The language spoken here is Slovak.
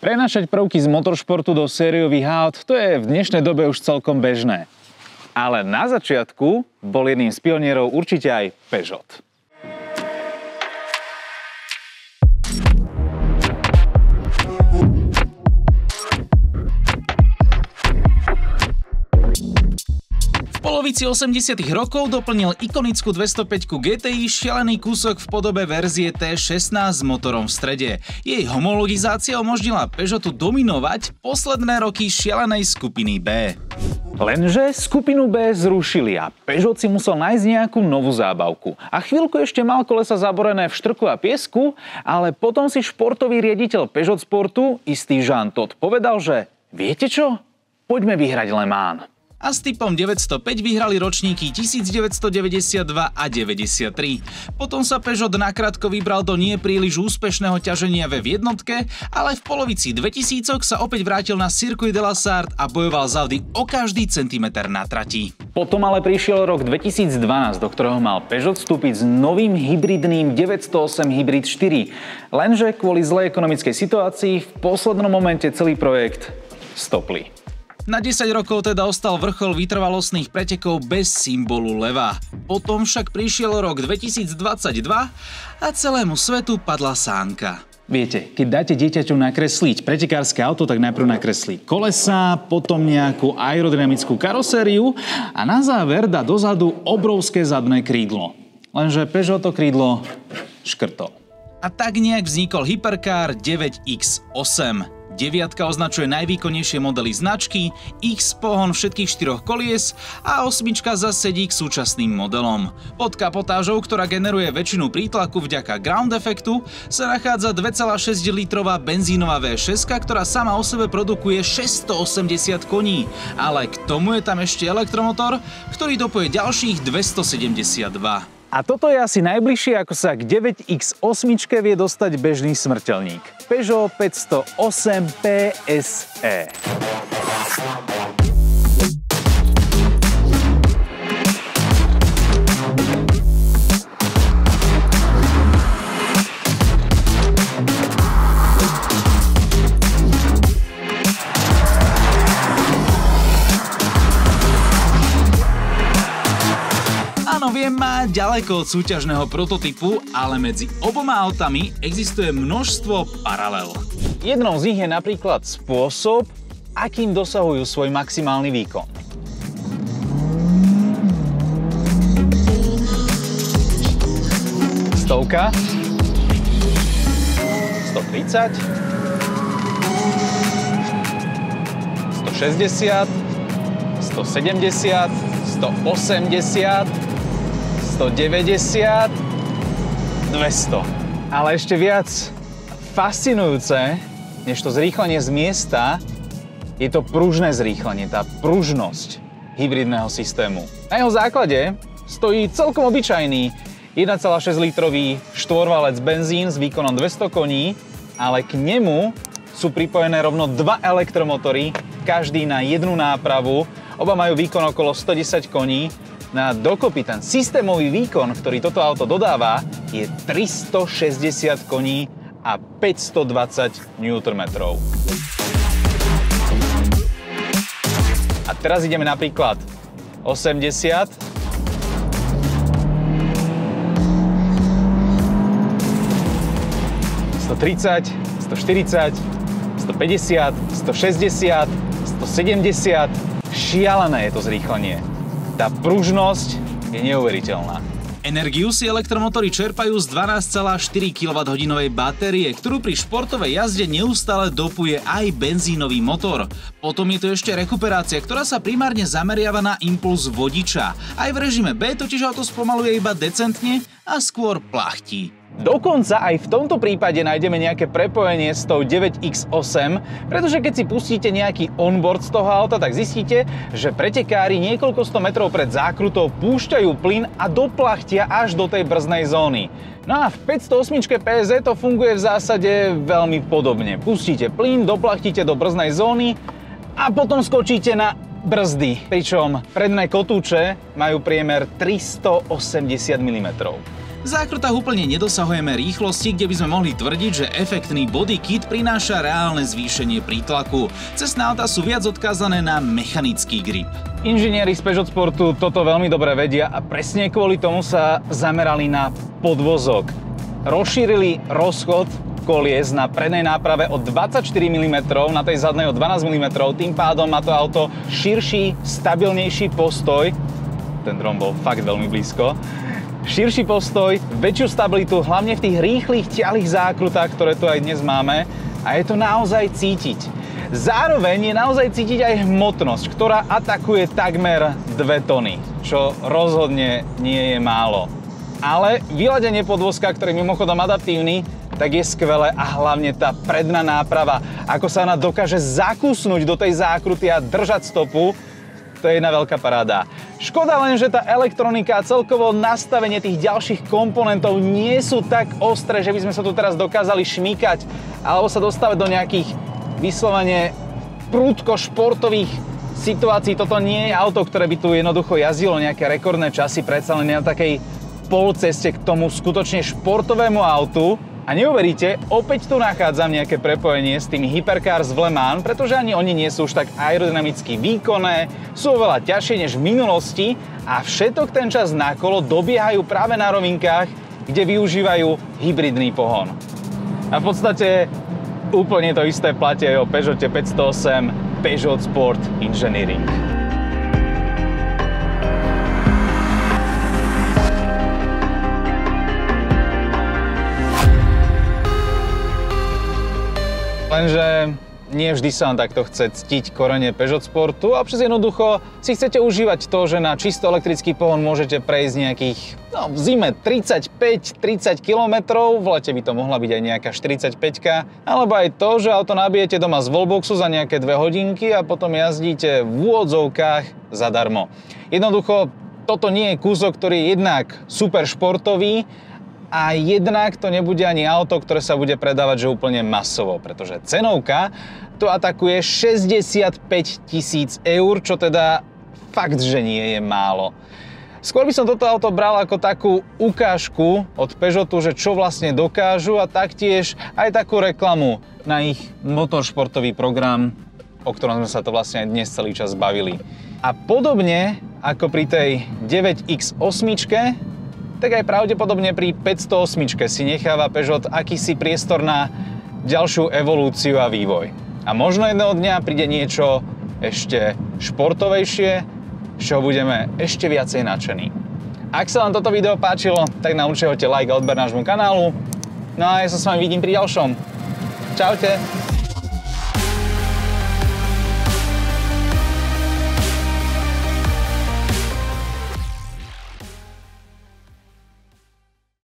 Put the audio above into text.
Prenášať prvky z motoršportu do sériových aut, to je v dnešnej dobe už celkom bežné. Ale na začiatku bol jedným z pionierov určite aj Peugeot. V polovici 80. rokov doplnil ikonickú 205 GTI šialený kúsok v podobe verzie T16 s motorom v strede. Jej homologizácia umožnila Peugeotu dominovať posledné roky šialenej skupiny B. Lenže skupinu B zrušili a Peugeot si musel nájsť nejakú novú zábavku. A chvíľku ešte mal kolesa zaborené v štrku a piesku, ale potom si športový riaditeľ Peugeot Sportu, istý Jean Todt, povedal, že viete čo? Poďme vyhrať Le Mans. A s typom 905 vyhrali ročníky 1992 a 93. Potom sa Peugeot nakrátko vybral do nie príliš úspešného ťaženia v jednotke, ale v polovici 2000 sa opäť vrátil na Circuit de la Sarthe a bojoval za Audi o každý centimeter na trati. Potom ale prišiel rok 2012, do ktorého mal Peugeot vstúpiť s novým hybridným 908 Hybrid 4. Lenže kvôli zlej ekonomickej situácii v poslednom momente celý projekt stopli. Na 10 rokov teda ostal vrchol vytrvalostných pretekov bez symbolu leva. Potom však prišiel rok 2022 a celému svetu padla sánka. Viete, keď dáte dieťaťu nakresliť pretekárske auto, tak najprv nakreslí kolesá, potom nejakú aerodynamickú karosériu a na záver dá dozadu obrovské zadné krídlo. Lenže Peugeot to krídlo škrtol. A tak nejak vznikol Hypercar 9X8. 9 označuje najvýkonnejšie modely značky, X pohon všetkých 4 kolies a 8 zase sedí k súčasným modelom. Pod kapotážou, ktorá generuje väčšinu prítlaku vďaka ground efektu, sa nachádza 2,6 litrová benzínová V6, ktorá sama o sebe produkuje 680 koní. Ale k tomu je tam ešte elektromotor, ktorý dopoje ďalších 272. A toto je asi najbližšie, ako sa k 9X8 vie dostať bežný smrteľník. Peugeot 508 PSE. Viem, má ďaleko od súťažného prototypu, ale medzi oboma autami existuje množstvo paralel. Jednou z nich je napríklad spôsob, akým dosahujú svoj maximálny výkon. Stovka, 130, 160, 170, 180, 190, 200. Ale ešte viac fascinujúce, než to zrýchlenie z miesta, je to pružné zrýchlenie, tá pružnosť hybridného systému. Na jeho základe stojí celkom obyčajný 1,6 litrový štvorvalec benzín s výkonom 200 koní, ale k nemu sú pripojené rovno dva elektromotory, každý na jednu nápravu. Oba majú výkon okolo 110 koní. Na dokopy ten systémový výkon, ktorý toto auto dodáva, je 360 koní a 520 Nm. A teraz ideme napríklad 80, 130, 140, 150, 160, 170. Šialené je to zrýchlenie. Tá pružnosť je neuveriteľná. Energiu si elektromotory čerpajú z 12,4 kWh batérie, ktorú pri športovej jazde neustále dopuje aj benzínový motor. Potom je tu ešte rekuperácia, ktorá sa primárne zameriava na impuls vodiča. Aj v režime B totiž auto spomaluje iba decentne a skôr plachtí. Dokonca aj v tomto prípade nájdeme nejaké prepojenie s tou 9X8, pretože keď si pustíte nejaký onboard z toho auta, tak zistíte, že pretekári niekoľko 100 metrov pred zákrutou púšťajú plyn a doplachtia až do tej brzdnej zóny. No a v 508 PSE to funguje v zásade veľmi podobne. Pustíte plyn, doplachtíte do brzdnej zóny a potom skočíte na brzdy. Pričom predné kotúče majú priemer 380 mm. V zákrutách úplne nedosahujeme rýchlosti, kde by sme mohli tvrdiť, že efektný body kit prináša reálne zvýšenie prítlaku. Cestné autá sú viac odkázané na mechanický grip. Inžinieri z Peugeot Sportu toto veľmi dobre vedia a presne kvôli tomu sa zamerali na podvozok. Rozšírili rozchod kolies na prednej náprave o 24 mm, na tej zadnej o 12 mm, tým pádom má to auto širší, stabilnejší postoj. Ten dron bol fakt veľmi blízko. Širší postoj, väčšiu stabilitu, hlavne v tých rýchlych, ťahlých zákrutách, ktoré tu aj dnes máme. A je to naozaj cítiť. Zároveň je naozaj cítiť aj hmotnosť, ktorá atakuje takmer 2 tony, čo rozhodne nie je málo. Ale vyladenie podvozka, ktorý je mimochodom adaptívny, tak je skvelé a hlavne tá predná náprava, ako sa ona dokáže zakúsnuť do tej zákruty a držať stopu, to je jedna veľká paráda. Škoda len, že tá elektronika a celkovo nastavenie tých ďalších komponentov nie sú tak ostré, že by sme sa tu teraz dokázali šmýkať alebo sa dostávať do nejakých vyslovene prudko športových situácií. Toto nie je auto, ktoré by tu jednoducho jazdilo nejaké rekordné časy, predsa len na takej polceste k tomu skutočne športovému autu. A neuveríte, opäť tu nachádzam nejaké prepojenie s tými Hypercars v Le Mans, pretože ani oni nie sú už tak aerodynamicky výkonné, sú oveľa ťažšie než v minulosti a všetok ten čas na kolo dobiehajú práve na rovinkách, kde využívajú hybridný pohon. A v podstate úplne to isté platí aj o Peugeote 508 Peugeot Sport Engineering. Lenže nie vždy sa vám takto chce ctiť korene Peugeot Sportu a občas jednoducho si chcete užívať to, že na čisto elektrický pohon môžete prejsť nejakých, v zime 35-30 km, v lete by to mohla byť aj nejaká 45-ka, alebo aj to, že auto nabijete doma z wallboxu za nejaké 2 hodinky a potom jazdíte v úvodzovkách zadarmo. Jednoducho, toto nie je kúsok, ktorý je jednak super športový, a jednak to nebude ani auto, ktoré sa bude predávať že úplne masovo, pretože cenovka to atakuje 65 000 eur, čo teda fakt, že nie je málo. Skôr by som toto auto bral ako takú ukážku od Peugeotu, že čo vlastne dokážu a taktiež aj takú reklamu na ich motoršportový program, o ktorom sme sa to vlastne aj dnes celý čas bavili. A podobne ako pri tej 9X8, tak aj pravdepodobne pri 508 si necháva Peugeot akýsi priestor na ďalšiu evolúciu a vývoj. A možno jedného dňa príde niečo ešte športovejšie, z čoho budeme ešte viacej nadšení. Ak sa vám toto video páčilo, tak nám určite hoďte like a odber nášmu kanálu. No a ja sa s vami vidím pri ďalšom. Čaute!